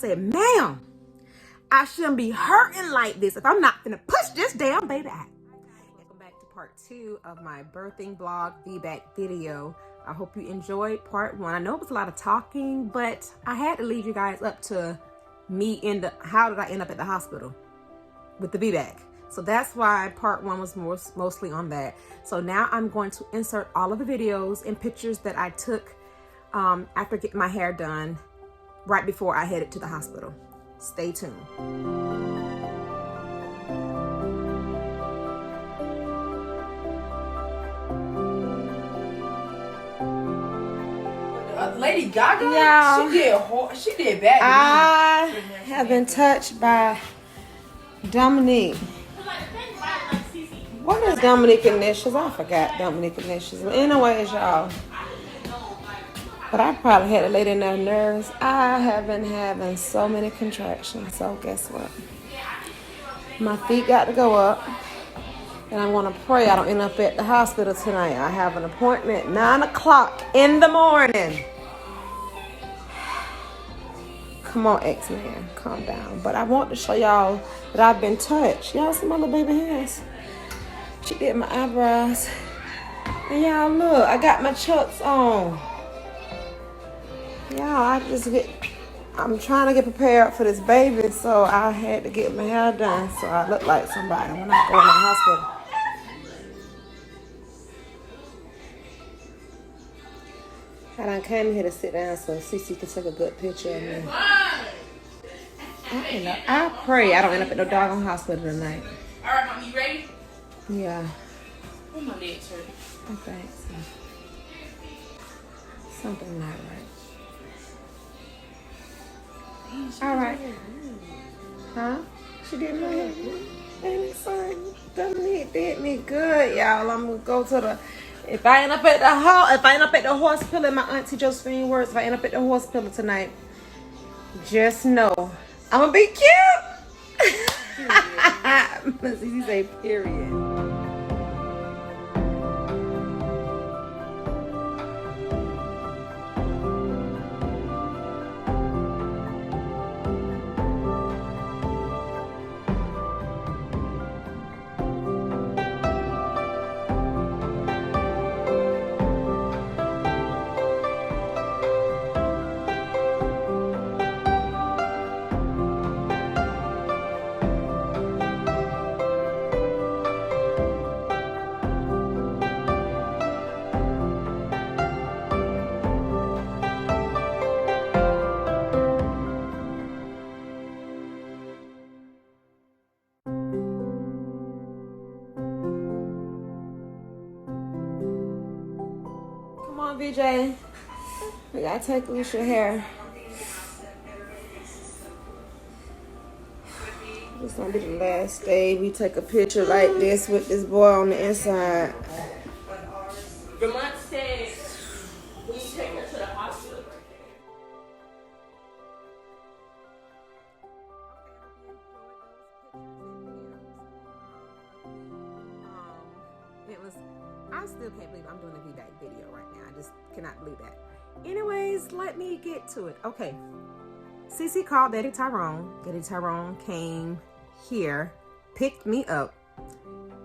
said, ma'am, I shouldn't be hurting like this if I'm not gonna push this damn baby out. Welcome back to part 2 of my birthing blog VBAC video. I hope you enjoyed part 1. I know it was a lot of talking, but I had to lead you guys up to me in the how did I end up at the hospital with the VBAC. So that's why part 1 was mostly on that. So now I'm going to insert all of the videos and pictures that I took after getting my hair done right before I headed to the hospital. Stay tuned. Lady Gaga, yeah, she did bad. I have been touched by Dominique. What is Dominique initials? I forgot Dominique initials. But anyways, y'all. But I probably had to lay in their nerves. I have been having so many contractions. So guess what? My feet got to go up. And I'm going to pray I don't end up at the hospital tonight. I have an appointment at 9 o'clock in the morning. Come on, X-Man. Calm down. But I want to show y'all that I've been touched. Y'all see my little baby hands? She did my eyebrows. And y'all look, I got my chucks on. Y'all, I'm trying to get prepared for this baby, so I had to get my hair done so I look like somebody when I go in the hospital. I done came here to sit down so Cece can take a good picture of me. I pray I don't end up at no doggone hospital tonight. All right, Mom, you ready? Yeah. Oh, my legs hurt. I think so. Something not right. All right. Huh? She did my hair. And sorry, Dominique did me good, y'all. I'm gonna go to the. If I end up at the hospital, in my auntie Josephine words, if I end up at the hospital tonight, just know I'm gonna be cute. She say period. Come on, VJ. We gotta take loose your hair. This gonna be the last day we take a picture like this with this boy on the inside. Vermont said, will you take her to the hospital? I still can't believe I'm doing a VBAC video right now. I just cannot believe that. Anyways, let me get to it. Okay. Cece called Daddy Tyrone. Daddy Tyrone came here, picked me up,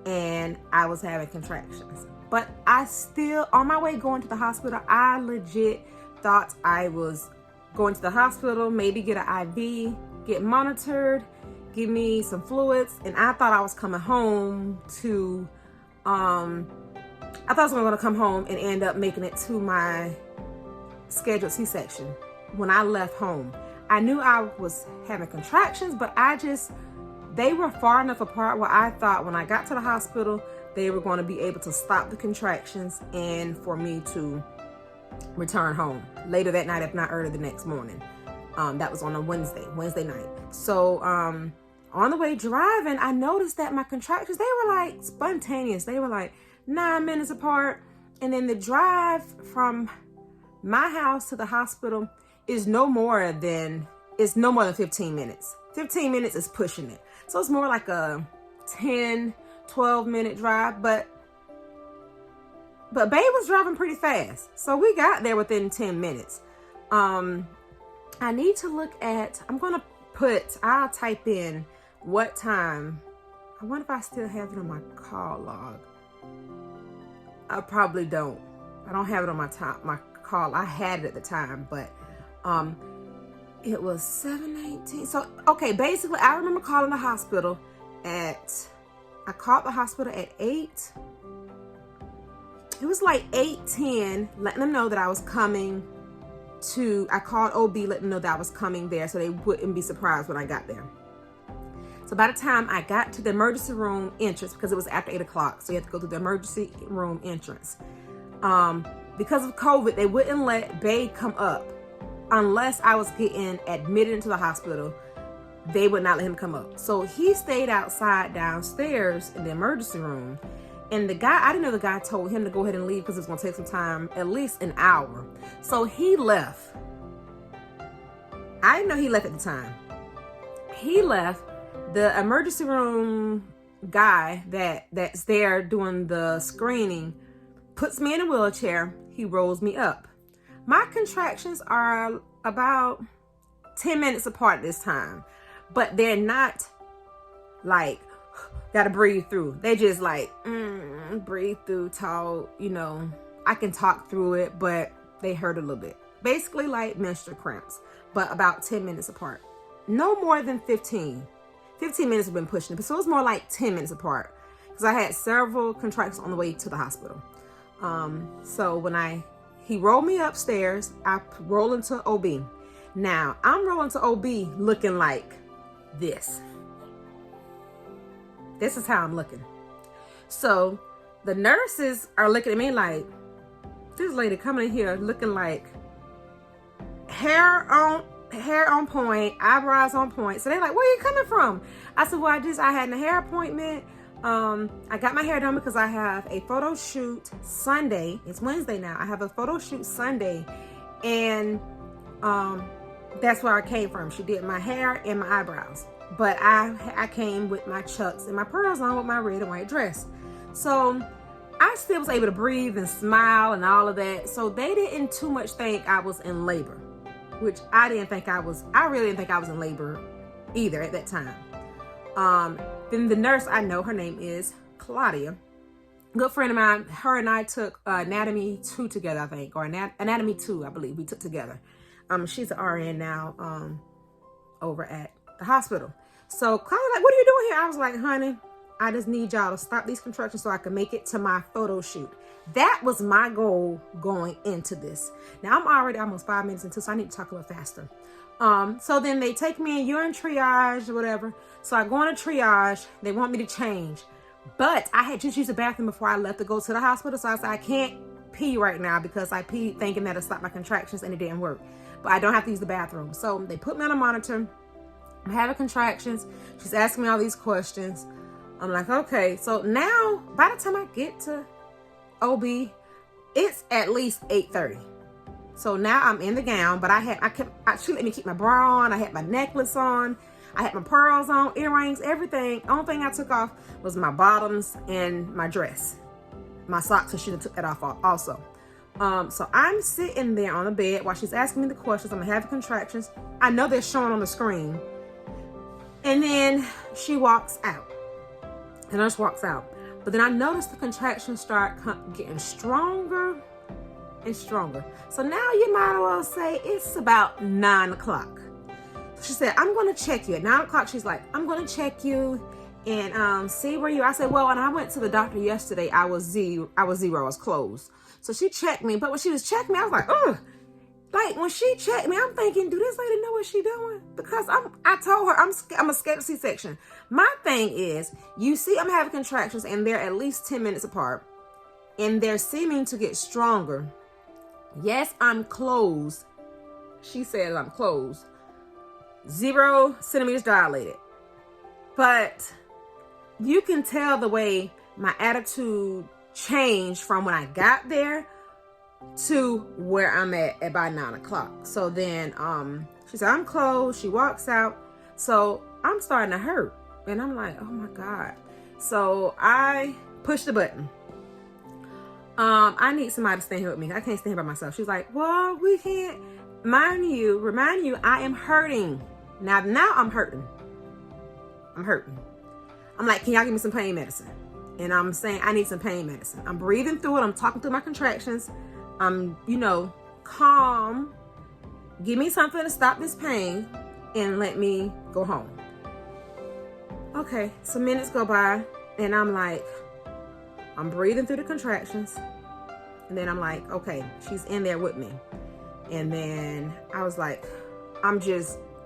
and I was having contractions. But I still, on my way going to the hospital, I legit thought I was going to the hospital, maybe get an IV, get monitored, give me some fluids, and I thought I was coming home to, I thought I was going to come home and end up making it to my scheduled C-section when I left home. I knew I was having contractions, but they were far enough apart where I thought when I got to the hospital, they were going to be able to stop the contractions and for me to return home later that night, if not early the next morning. That was on a Wednesday night. So on the way driving, I noticed that my contractions, they were like spontaneous. They were like 9 minutes apart. And then the drive from my house to the hospital is no more than 15 minutes. 15 minutes is pushing it. So it's more like a 10, 12 minute drive, but Babe was driving pretty fast. So we got there within 10 minutes. I need to look at, I'll type in what time. I wonder if I still have it on my call log. I probably don't. I don't have it on my call. I had it at the time, but it was 7:18. So, okay, basically, I remember calling the hospital I called the hospital at 8. It was like 8:10, letting them know that I was coming I called OB, letting them know that I was coming there so they wouldn't be surprised when I got there. So by the time I got to the emergency room entrance, because it was after 8 o'clock, so you have to go through the emergency room entrance. Because of COVID, they wouldn't let Bae come up unless I was getting admitted into the hospital. They would not let him come up. So he stayed outside downstairs in the emergency room. And the guy, I didn't know the guy told him to go ahead and leave because it was going to take some time, at least an hour. So he left. I didn't know he left at the time. He left. The emergency room guy that's there doing the screening puts me in a wheelchair. He rolls me up. My contractions are about 10 minutes apart this time, but they're not like, gotta breathe through. They just like, breathe through, talk, I can talk through it, but they hurt a little bit. Basically like menstrual cramps, but about 10 minutes apart. No more than 15. 15 minutes have been pushing it, so it was more like 10 minutes apart because I had several contractions on the way to the hospital. So when he rolled me upstairs, I roll into OB. Now I'm rolling to OB looking like this. This is how I'm looking. So the nurses are looking at me like, this lady coming in here looking like hair on point, eyebrows on point. So they're like, where are you coming from? I said, well, I had a hair appointment. I got my hair done because I have a photo shoot Sunday. It's Wednesday now. I have a photo shoot Sunday. And that's where I came from. She did my hair and my eyebrows. But I came with my chucks and my pearls on with my red and white dress. So I still was able to breathe and smile and all of that. So they didn't too much think I was in labor, which I didn't think I was. I really didn't think I was in labor either at that time. Then the nurse, I know her name is Claudia, good friend of mine. Her and I took Anatomy 2 together, I think, or Anatomy 2, I believe we took together. She's an RN now over at the hospital. So Claudia like, what are you doing here? I was like, honey, I just need y'all to stop these contractions so I can make it to my photo shoot. That was my goal going into this. Now I'm already almost 5 minutes into, so I need to talk a little faster. So then they take me in urine triage or whatever. So I go on a triage. They want me to change, but I had just used the bathroom before I left to go to the hospital. So I said, I can't pee right now because I peed thinking that it'll stop my contractions and it didn't work, but I don't have to use the bathroom. So they put me on a monitor. I'm having contractions. She's asking me all these questions. I'm like, okay. So now by the time I get to OB, it's at least 8:30. So now I'm in the gown, but she let me keep my bra on. I had my necklace on. I had my pearls on, earrings, everything. Only thing I took off was my bottoms and my dress. My socks, so she took that off also. So I'm sitting there on the bed while she's asking me the questions. I'm having contractions. I know they're showing on the screen. And then she walks out. The nurse walks out. But then I noticed the contractions start getting stronger and stronger. So now you might as well say it's about 9 o'clock. She said, I'm going to check you. At 9 o'clock, she's like, I'm going to check you and see where you are. I said, well, when I went to the doctor yesterday, I was zero. I was closed. So she checked me. But when she was checking me, I was like, ugh. Like when she checked me, I'm thinking, do this lady know what she's doing? Because I told her I'm a scared of C-section. My thing is, you see I'm having contractions and they're at least 10 minutes apart. And they're seeming to get stronger. Yes, I'm closed. She said I'm closed. 0 centimeters dilated. But you can tell the way my attitude changed from when I got there to where I'm at about 9 o'clock. So then she said, I'm closed. She walks out. So I'm starting to hurt. And I'm like, oh my God. So I push the button. I need somebody to stand here with me. I can't stand here by myself. She's like, well, we can't. remind you, I am hurting. Now I'm hurting. I'm like, can y'all give me some pain medicine? And I'm saying, I need some pain medicine. I'm breathing through it. I'm talking through my contractions. I'm, calm. Give me something to stop this pain and let me go home. Okay, so minutes go by and I'm like, I'm breathing through the contractions. And then I'm like, okay, she's in there with me. And then I was like,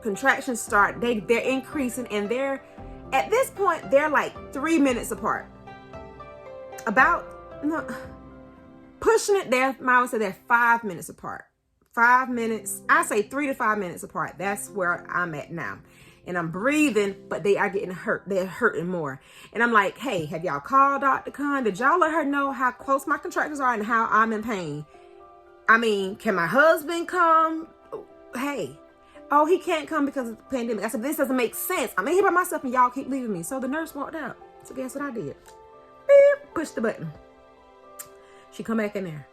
contractions start, they're increasing, and at this point, they're like 3 minutes apart. Pushing it there, I would say they're 5 minutes apart. 5 minutes, I say 3 to 5 minutes apart. That's where I'm at now. And I'm breathing, but they are getting hurt. They're hurting more. And I'm like, hey, have y'all called Dr. Khan? Did y'all let her know how close my contractions are and how I'm in pain? I mean, can my husband come? Hey. Oh, he can't come because of the pandemic. I said, this doesn't make sense. I'm in here by myself and y'all keep leaving me. So the nurse walked out. So guess what I did? Beep, push the button. She come back in there.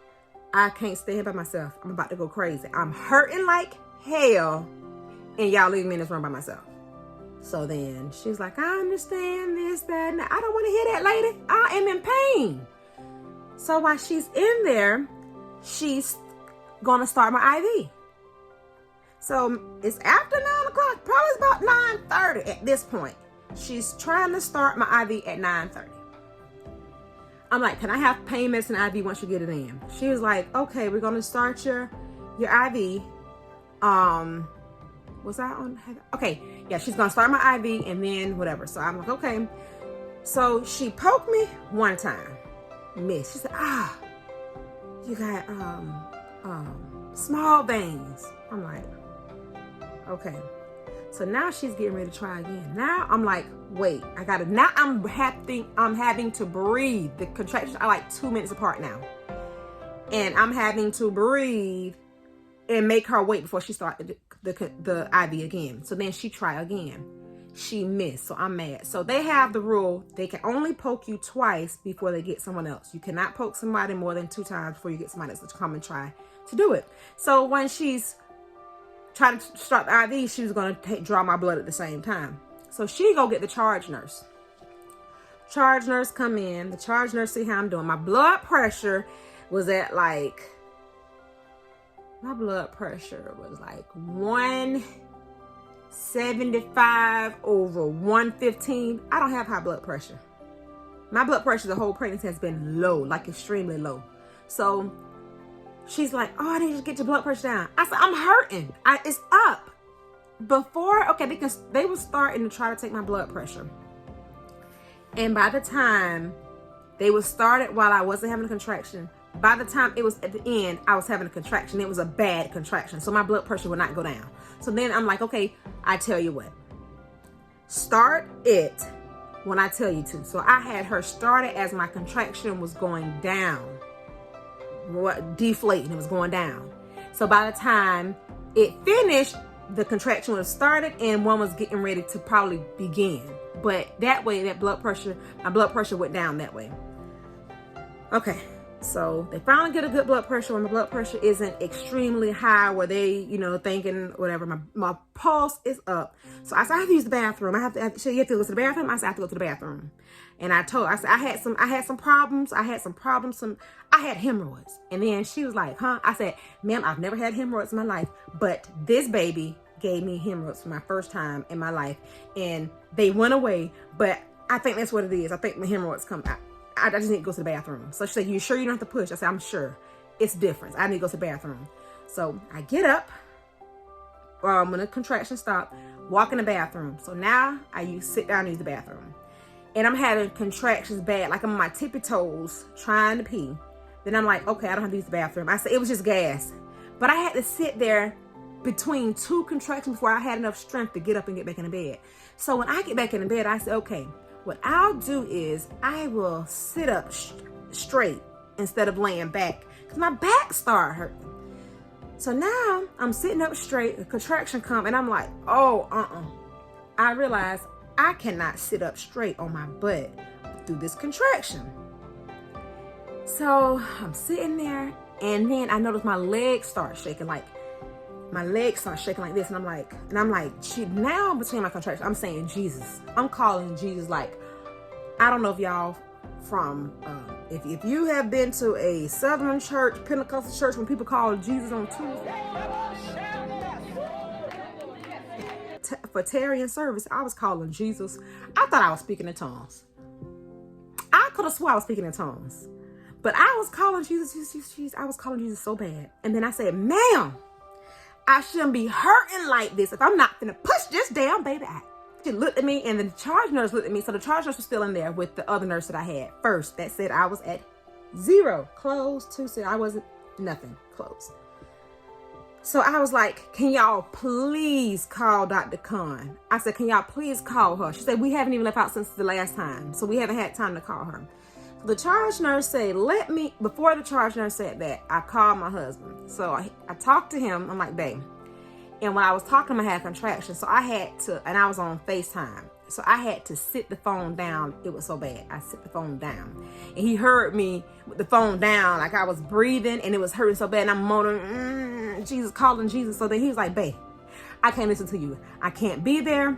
I can't stay here by myself. I'm about to go crazy. I'm hurting like hell. And y'all leaving me in this room by myself. So then she's like, I understand this, that, and that. I don't want to hear that, lady. I am in pain. So while she's in there, she's going to start my IV. So it's after 9 o'clock, probably about 9:30 at this point. She's trying to start my IV at 9:30. I'm like, can I have pain medicine IV once you get it in? She was like, okay, we're going to start your IV. Was I on? Okay, yeah, she's going to start my IV and then whatever. So I'm like, okay. So she poked me one time. Miss. She said, you got small veins. I'm like, okay. So now she's getting ready to try again. Now I'm like, wait, now I'm having to breathe. The contractions are like 2 minutes apart now. And I'm having to breathe and make her wait before she starts the IV again. So then she tried again. She missed. So I'm mad. So they have the rule, they can only poke you twice before they get someone else. You cannot poke somebody more than 2 times before you get somebody else to come and try to do it. So when she's trying to start the IV, she was going to draw my blood at the same time. So she go get the charge nurse. Charge nurse come in. The charge nurse see how I'm doing. My blood pressure was at like 175 over 115. I don't have high blood pressure. My blood pressure the whole pregnancy has been low, like extremely low. So she's like, oh, I need to get your blood pressure down. I said, I'm hurting. It's up. Because they were starting to try to take my blood pressure. And by the time they were started while I wasn't having a contraction, by the time it was at the end, I was having a contraction. It was a bad contraction. So my blood pressure would not go down. So then I'm like, okay, I tell you what. Start it when I tell you to. So I had her started as my contraction was going down. Deflating, it was going down. So by the time it finished, the contraction was started and one was getting ready to probably begin. But that way, my blood pressure went down that way. Okay, so they finally get a good blood pressure when my blood pressure isn't extremely high where they, thinking whatever, my pulse is up. So I said, I have to use the bathroom. You have to go to the bathroom? I said, I have to go to the bathroom. And I said, I had some problems. I had hemorrhoids. And then she was like, huh? I said, ma'am, I've never had hemorrhoids in my life, but this baby gave me hemorrhoids for my first time in my life. And they went away, but I think that's what it is. I think the hemorrhoids come out. I just need to go to the bathroom. So she said, you sure you don't have to push? I said, I'm sure. It's different. I need to go to the bathroom. So I get up when the contraction stopped, walk in the bathroom. So now I sit down and use the bathroom. And I'm having contractions bad, like I'm on my tippy toes trying to pee. Then I'm like, okay, I don't have to use the bathroom. I said, it was just gas. But I had to sit there between 2 contractions before I had enough strength to get up and get back in the bed. So when I get back in the bed, I said, okay, what I'll do is I will sit up straight instead of laying back because my back started hurting. So now I'm sitting up straight, the contraction come, and I'm like, I realize I cannot sit up straight on my butt through this contraction. So I'm sitting there, and then I notice my legs start shaking. Like my legs start shaking like this, and I'm like, now between my contractions, I'm saying Jesus. I'm calling Jesus. Like, I don't know if y'all from, if you have been to a Southern church, Pentecostal church, when people call Jesus on Tuesday for tarrying service, I was calling Jesus. I thought I was speaking in tongues. I could have swore I was speaking in tongues, but I was calling Jesus. I was calling Jesus so bad, and then I said, "Ma'am, I shouldn't be hurting like this. If I'm not gonna push this down, baby." She looked at me, and the charge nurse looked at me. So the charge nurse was still in there with the other nurse that I had first. That said I was at 0, closed. 2 said I wasn't, nothing, closed. So I was like, "Can y'all please call Dr. Khan?" I said, "Can y'all please call her?" She said, "We haven't even left out since the last time, so we haven't had time to call her." So the charge nurse said, before the charge nurse said that, I called my husband. So I talked to him. I'm like, "Babe." And when I was talking to him, I had contractions. So I had to, and I was on FaceTime. So I had to sit the phone down. It was so bad. I sit the phone down. And he heard me with the phone down, like I was breathing, and it was hurting so bad. And I'm moaning, Jesus, calling Jesus. So then he was like, "Babe, I can't listen to you. I can't be there.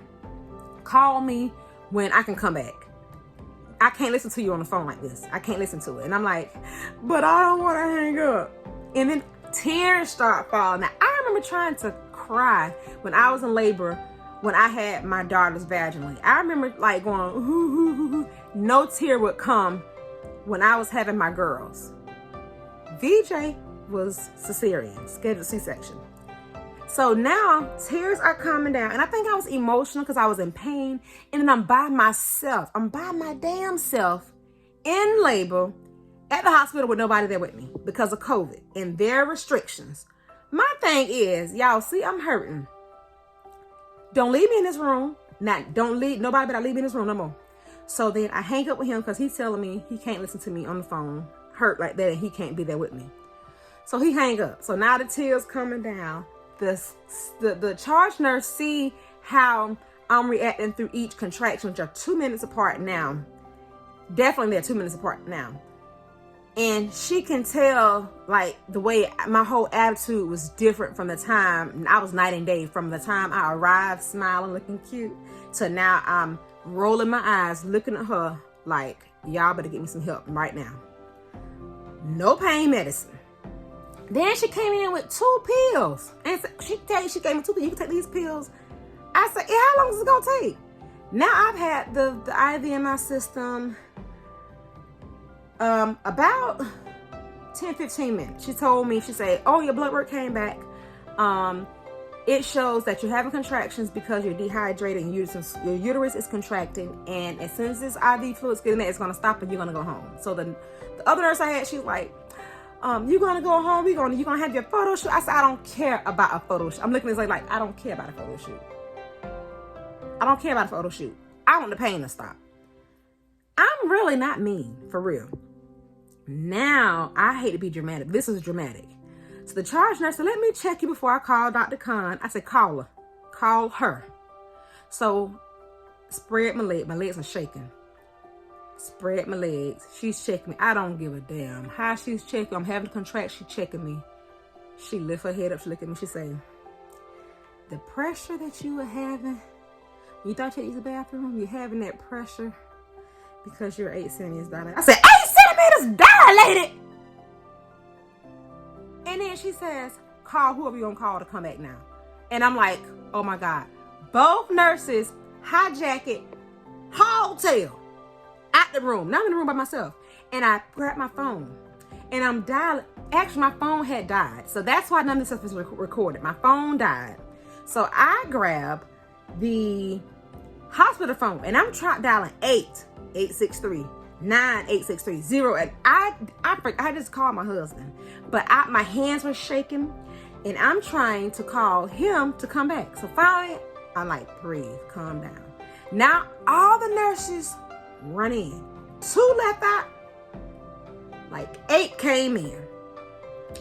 Call me when I can come back. I can't listen to you on the phone like this. I can't listen to it." And I'm like, "But I don't want to hang up." And then tears start falling. Now, I remember trying to cry when I was in labor, when I had my daughters vaginally. I remember like going, ooh. No tear would come when I was having my girls. VJ was cesarean, scheduled C-section. So now tears are coming down, and I think I was emotional because I was in pain, and then I'm by myself. I'm by my damn self in labor at the hospital with nobody there with me because of COVID and their restrictions. My thing is, y'all see, I'm hurting. Don't leave me in this room. Nobody better leave me in this room no more. So then I hang up with him because he's telling me he can't listen to me on the phone, hurt like that, and he can't be there with me. So he hang up. So now the tears coming down. The charge nurse see how I'm reacting through each contraction, which are 2 minutes apart now. Definitely they're 2 minutes apart now. And she can tell, like, the way my whole attitude was different from the time, I was night and day, from the time I arrived smiling, looking cute, to now I'm rolling my eyes, looking at her like, y'all better get me some help right now. No pain medicine. Then she came in with 2 pills. And she gave me 2 pills. "You can take these pills." I said, "Yeah, how long is it going to take?" Now I've had the IV in my system about 10-15 minutes. She told me, she said, "Oh, your blood work came back. It shows that you're having contractions because you're dehydrated and your uterus is contracting. And as soon as this IV fluid's getting there, it's going to stop and you're going to go home." So the other nurse I had, she was like, "You're going to go home. You're going to have your photo shoot." I said, "I don't care about a photo shoot." I'm looking at this like, I don't care about a photo shoot. I don't care about a photo shoot. I want the pain to stop. I'm really not mean, for real. Now, I hate to be dramatic. This is dramatic. So the charge nurse said, "Let me check you before I call Dr. Khan." I said, "Call her. Call her." So, spread my leg. My legs are shaking. Spread my legs. She's checking me. I don't give a damn how she's checking. I'm having a contraction. She's checking me. She lift her head up. She look at me. She say, "The pressure that you were having, you thought you had to use the bathroom, you're having that pressure because you're 8 centimeters dilated." I said, 8 centimeters dilated? And then she says, "Call whoever you're going to call to come back now." And I'm like, oh my God. Both nurses hijacked hotel out the room. Now I'm in the room by myself. And I grabbed my phone and I'm dialing. Actually, my phone had died. So that's why none of this stuff is recorded. My phone died. So I grabbed the hospital phone and I'm dialing 863 9863 0. And I just called my husband, but my hands were shaking and I'm trying to call him to come back. So finally, I'm like, breathe, calm down. Now all the nurses run in. 2 left out. Like 8 came in.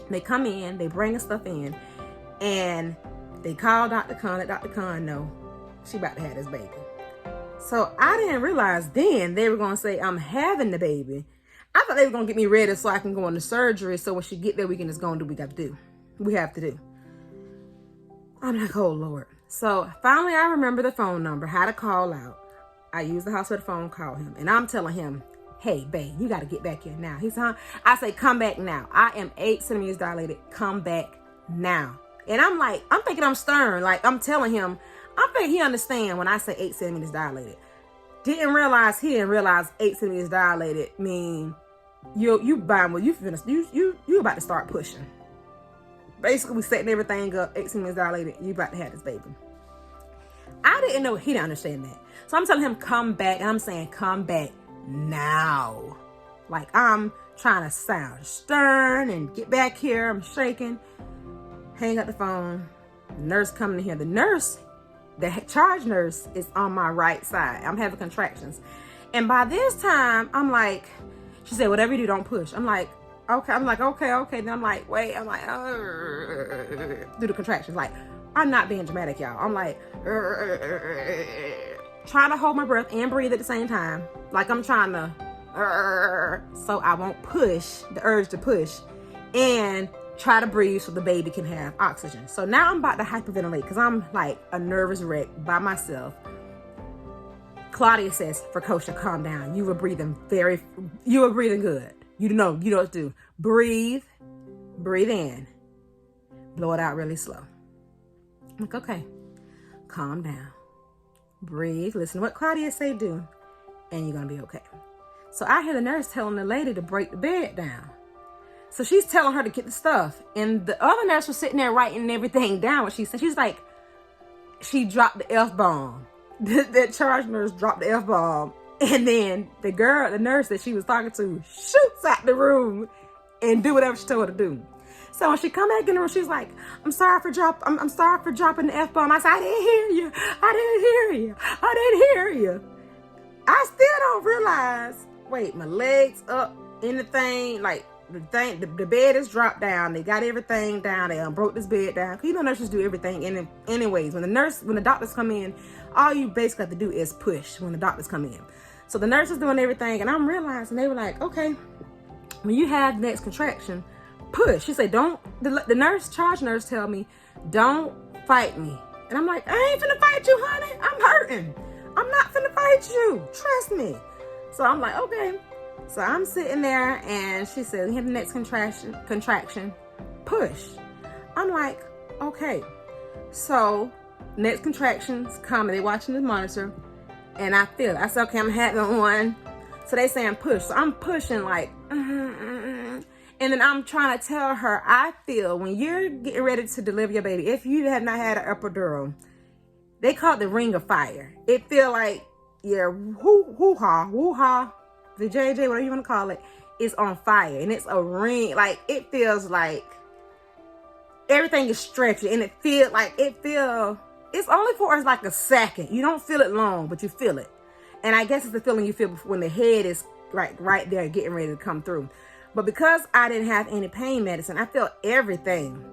They come in, they bring us stuff in, and they call Dr. Khan. Let Dr. Khan know she about to have this baby. So I didn't realize then they were going to say I'm having the baby. I thought they were going to get me ready so I can go into surgery. So when she get there, we can just go and do what we have to do. I'm like, oh Lord. So finally I remember the phone number, how to call out. I use the hospital phone, call him, and I'm telling him, hey, babe, you got to get back here now. He said, huh? I say, come back now. I am 8 centimeters dilated. Come back now. And I'm like, I'm thinking I'm stern. Like, I'm telling him, I'm thinking he understand when I say 8 centimeters dilated. He didn't realize 8 centimeters dilated mean you about to start pushing. Basically, we setting everything up, 8 centimeters dilated, you about to have this baby. I didn't know he didn't understand that. So I'm telling him, come back. And I'm saying, come back now. Like, I'm trying to sound stern and get back here. I'm shaking. Hang up the phone. The nurse coming in here. The nurse, the charge nurse, is on my right side. I'm having contractions. And by this time, I'm like, she said, whatever you do, don't push. I'm like, okay. I'm like, okay. Then I'm like, wait. I'm like, do the contractions. Like, I'm not being dramatic, y'all. I'm like, trying to hold my breath and breathe at the same time. Like I'm trying to, so I won't push, the urge to push, and try to breathe so the baby can have oxygen. So now I'm about to hyperventilate because I'm like a nervous wreck by myself. Claudia says, Frecosha, calm down. You were breathing good. You know what to do. Breathe in, blow it out really slow. I'm like, okay, calm down, breathe, listen to what Claudia say do, and you're gonna be okay. So I hear the nurse telling the lady to break the bed down. So she's telling her to get the stuff, and the other nurse was sitting there writing everything down. What she said, she's like, she dropped the F-bomb. That charge nurse dropped the F-bomb, and then the nurse that she was talking to, shoots out the room and do whatever she told her to do. So when she come back in the room, she's like, I'm sorry for dropping the F-bomb. I said, I didn't hear you. I still don't realize, wait, my legs up in the thing, like the bed is dropped down. They got everything down. They broke this bed down. You know, nurses do everything anyways. When the doctors come in, all you basically have to do is push when the doctors come in. So the nurse is doing everything, and I'm realizing, they were like, okay, when you have the next contraction, push. She said, don't, the charge nurse tell me, don't fight me. And I'm like, I ain't finna fight you, honey. I'm hurting. I'm not finna fight you. Trust me. So I'm like, okay. So I'm sitting there, and she said, hit the next contraction, push. I'm like, okay. So next contractions come, and they watching the monitor, and I feel it. I said, okay, I'm having one. So they saying push. So I'm pushing like, and then I'm trying to tell her, I feel when you're getting ready to deliver your baby, if you have not had an epidural, they call it the ring of fire. It feel like your woo-ha, the JJ, whatever you want to call it, is on fire. And it's a ring, like it feels like everything is stretchy, and it's only for like a second. You don't feel it long, but you feel it. And I guess it's the feeling you feel when the head is right there getting ready to come through. But because I didn't have any pain medicine, I felt everything.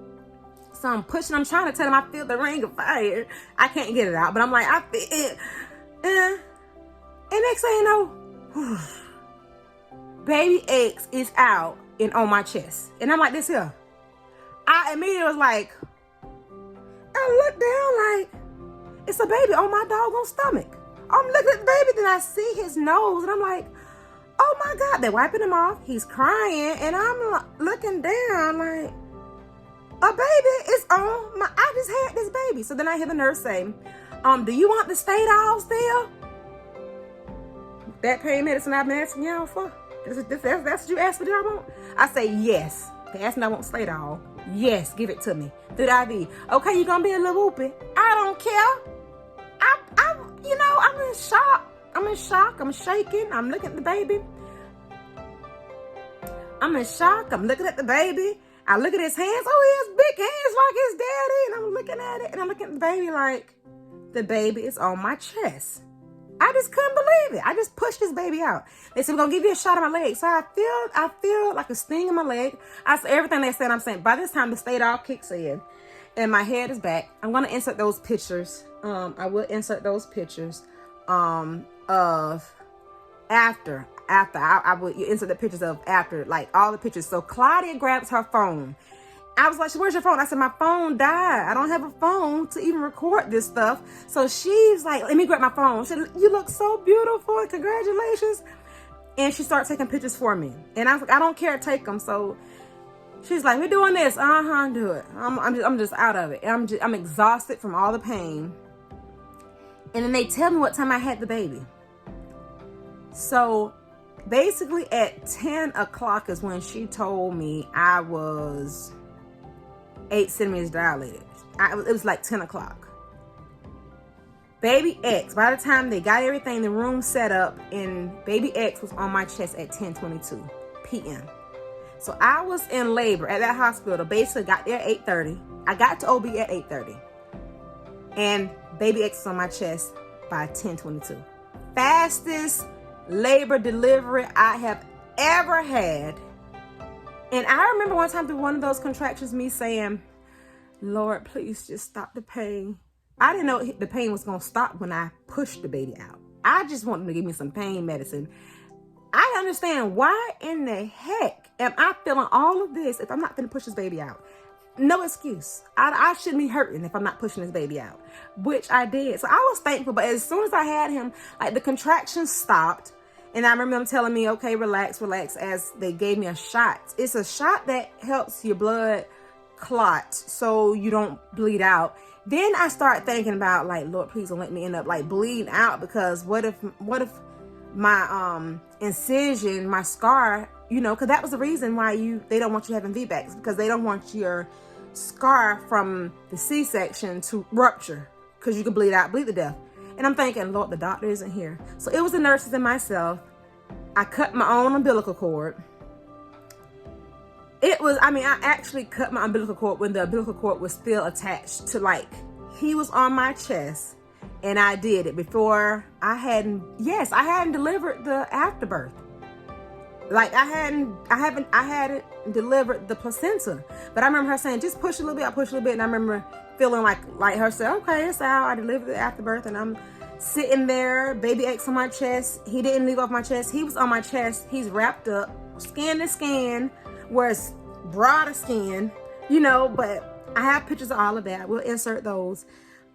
So I'm pushing, I'm trying to tell him I feel the ring of fire. I can't get it out, but I'm like, I feel it. And next thing you know, baby X is out and on my chest. And I'm like, this here. I immediately was like, I look down like, it's a baby on my doggone stomach. I'm looking at the baby, then I see his nose, and I'm like, oh my God, they're wiping him off. He's crying, and I'm looking down like, a baby is on my, I just had this baby. So then I hear the nurse say, do you want the Stadol still? That pain medicine I've been asking y'all for? That's what you asked for, I want? I say, yes. They asked me I want Stadol. Yes, give it to me. Through the IV. Okay, you're going to be a little whoopy. I don't care. I'm in shock. I'm shaking. I'm looking at the baby. I'm in shock. I'm looking at the baby. I look at his hands. Oh, he has big hands like his daddy. And I'm looking at it. And I'm looking at the baby like, the baby is on my chest. I just couldn't believe it. I just pushed this baby out. They said, we're going to give you a shot of my leg. So I feel like a sting in my leg. I said everything they said, I'm saying. By this time, the Stadol kicks in. And my head is back. I'm going to insert those pictures. I will insert those pictures of after. I will insert the pictures of after, like all the pictures. So Claudia grabs her phone I was like, where's your phone? I said, my phone died. I don't have a phone to even record this stuff. So she's like, let me grab my phone. She said, you look so beautiful. Congratulations. And she started taking pictures for me. And I was like, I don't care, take them. So she's like, we're doing this. Do it. I'm just out of it. I'm exhausted from all the pain. And then they tell me what time I had the baby. So basically at 10 o'clock is when she told me I was 8 centimeters dilated. It was like 10 o'clock. Baby X, by the time they got everything, the room set up, and baby X was on my chest at 10:22 p.m. So I was in labor at that hospital. Basically got there at 8:30. I got to OB at 8:30. And baby X was on my chest by 10:22. Fastest labor delivery I have ever had. And I remember one time through one of those contractions, me saying, Lord, please just stop the pain. I didn't know the pain was going to stop when I pushed the baby out. I just wanted them to give me some pain medicine. I understand why in the heck am I feeling all of this if I'm not going to push this baby out? No excuse. I shouldn't be hurting if I'm not pushing this baby out, which I did. So I was thankful. But as soon as I had him, like the contractions stopped. And I remember them telling me, okay, relax, as they gave me a shot. It's a shot that helps your blood clot so you don't bleed out. Then I start thinking about like, Lord, please don't let me end up like bleeding out, because what if my incision, my scar, because that was the reason why they don't want you having VBACs, because they don't want your scar from the C-section to rupture, because you can bleed to death. And I'm thinking, Lord, the doctor isn't here. So it was the nurses and myself. I cut my own umbilical cord. I actually cut my umbilical cord when the umbilical cord was still attached to, like, he was on my chest. And I did it before I hadn't delivered the afterbirth. Like I hadn't delivered the placenta. But I remember her saying, just push a little bit, I push a little bit. And I remember feeling like her say, okay, it's out. I delivered the afterbirth, and I'm sitting there, baby X on my chest. He didn't leave off my chest. He was on my chest. He's wrapped up, skin to skin, where it's broader skin, but I have pictures of all of that. We'll insert those.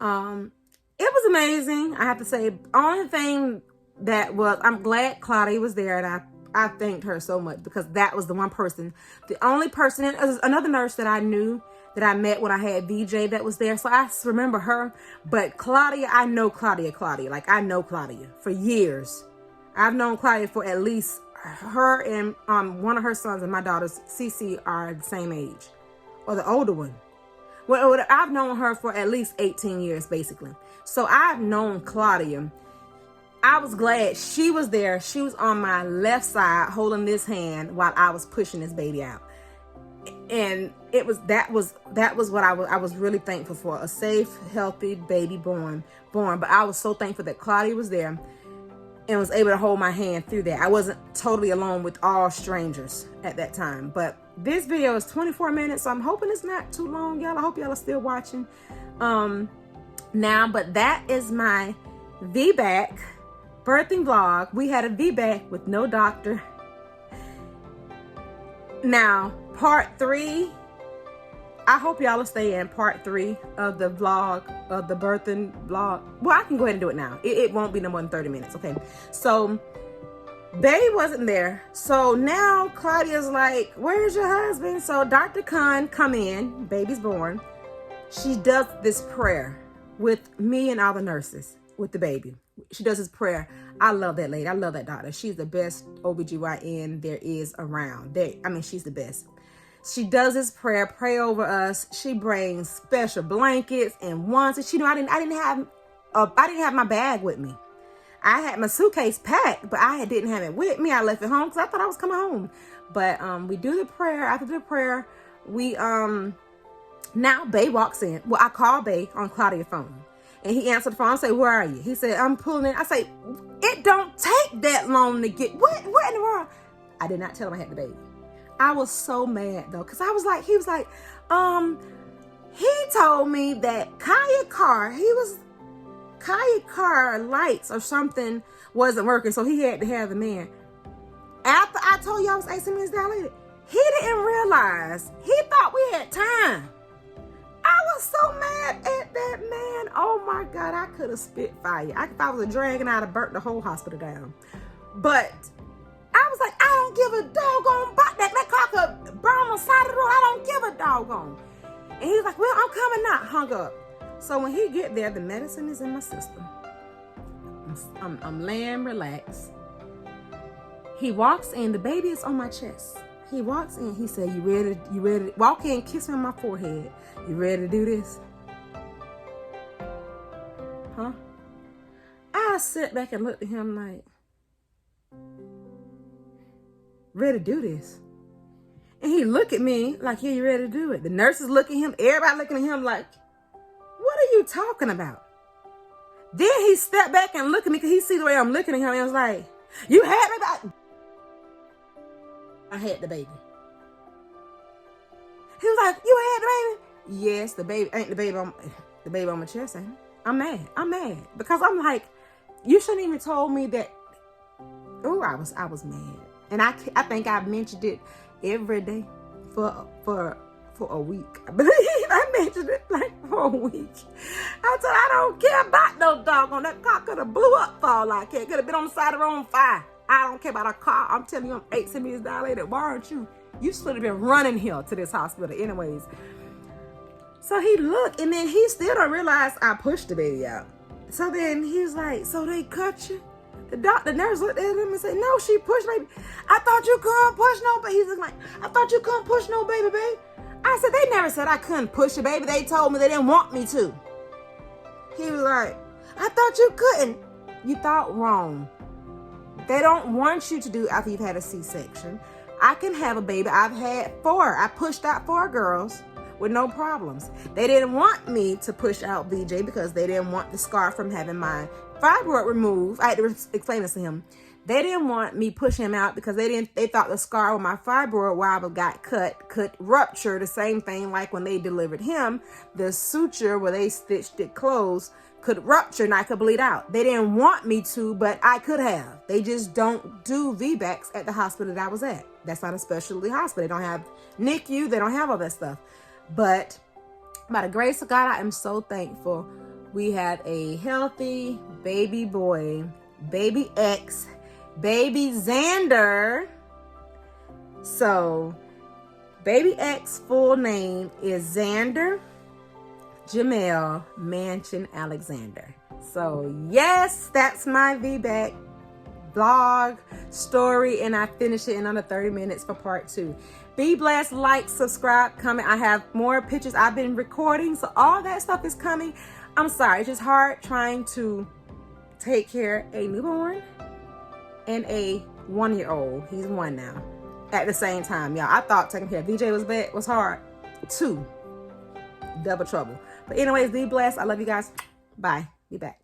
It was amazing. I have to say, only thing that was, I'm glad Claudia was there, and I thanked her so much, because that was the one person, the only person, and another nurse that I knew that I met when I had VJ that was there. So I remember her. But Claudia, I know Claudia. Like, I know Claudia for years. I've known Claudia for at least, her and one of her sons and my daughters, Cece, are the same age, or the older one. Well, I've known her for at least 18 years, basically. So I've known Claudia. I was glad she was there. She was on my left side holding this hand while I was pushing this baby out. And that was what I was really thankful for, a safe, healthy baby born. But I was so thankful that Claudia was there and was able to hold my hand through that. I wasn't totally alone with all strangers at that time. But this video is 24 minutes, so I'm hoping it's not too long, y'all. I hope y'all are still watching now. But that is my VBAC birthing vlog. We had a VBAC with no doctor. Now, part 3, I hope y'all will stay in part 3 of the vlog, of the birthing vlog. Well, I can go ahead and do it now. It won't be no more than 30 minutes, okay? So, baby wasn't there. So now Claudia's like, where's your husband? So Dr. Khan come in, baby's born. She does this prayer with me and all the nurses with the baby. She does this prayer. I love that lady. I love that doctor. She's the best OBGYN there is around. She's the best. She does this prayer, pray over us. She brings special blankets and onesies. I didn't have my bag with me. I had my suitcase packed, but I didn't have it with me. I left it home because I thought I was coming home. But we do the prayer. After the prayer, we now Bay walks in. Well, I call Bay on Claudia's phone. And he answered the phone. I say, where are you? He said, I'm pulling in. I say, it don't take that long to get, what in the world? I did not tell him I had the baby. I was so mad though, because he was like, he told me that Kaya car lights or something wasn't working, so he had to have the man. After I told you I was 18 minutes dilated, He didn't realize. He thought we had time. I was so mad at that man. Oh my God, I could have spit fire. If I was a dragon, I'd have burnt the whole hospital down. But I was like, I don't give a doggone about that. That car could burn on the side of the road. I don't give a doggone. And he was like, well, I'm coming now. Hung up. So when he get there, the medicine is in my system. I'm laying relaxed. He walks in. The baby is on my chest. He walks in. He said, you ready? Walk in, kiss me on my forehead. You ready to do this? Huh? I sat back and looked at him like, ready to do this? And he looked at me like, yeah, you ready to do it? The nurses look at him. Everybody looking at him like, what are you talking about? Then he stepped back and looked at me because he see the way I'm looking at him. And was like, you had me back. I had the baby. He was like, you had the baby? Yes, the baby ain't the baby on my chest, ain't it? I'm mad because I'm like, you shouldn't even told me that. Oh, I was mad, and I think I mentioned it every day for a week. I believe I mentioned it like for a week. I said I don't care about no doggone that car could have blew up for all I care. Could have been on the side of the road on fire. I don't care about a car. I'm telling you, I'm 8 centimeters dilated. Why aren't you? You should have been running here to this hospital anyways. So he looked, and then he still don't realize I pushed the baby out. So then he was like, so they cut you? The nurse looked at him and said, no, she pushed baby. I thought you couldn't push no baby. He's like, I thought you couldn't push no baby. I said, they never said I couldn't push a baby. They told me they didn't want me to. He was like, I thought you couldn't. You thought wrong. They don't want you to do after you've had a C-section. I can have a baby. I've had 4. I pushed out 4 girls with no problems. They didn't want me to push out VJ because they didn't want the scar from having my fibroid removed. I had to explain this to him. They didn't want me pushing him out because they thought the scar with my fibroid where I got cut could rupture. The same thing like when they delivered him, the suture where they stitched it closed could rupture and I could bleed out. They didn't want me to, but I could have. They just don't do VBACs at the hospital that I was at. That's not a specialty hospital. They don't have NICU. They don't have all that stuff. But by the grace of God, I am so thankful. We had a healthy baby boy, baby X, baby Xander. So baby X full name is Xander Jamel Manchin Alexander. So yes, that's my VBAC vlog story, and I finished it in under 30 minutes for part 2. Be blessed, like, subscribe, comment. I have more pictures I've been recording, so all that stuff is coming. I'm sorry, it's just hard trying to take care of a newborn and a 1-year-old. He's 1 now at the same time, y'all. I thought taking care of VJ was hard. 2, double trouble. But anyways, be blessed. I love you guys. Bye. Be back.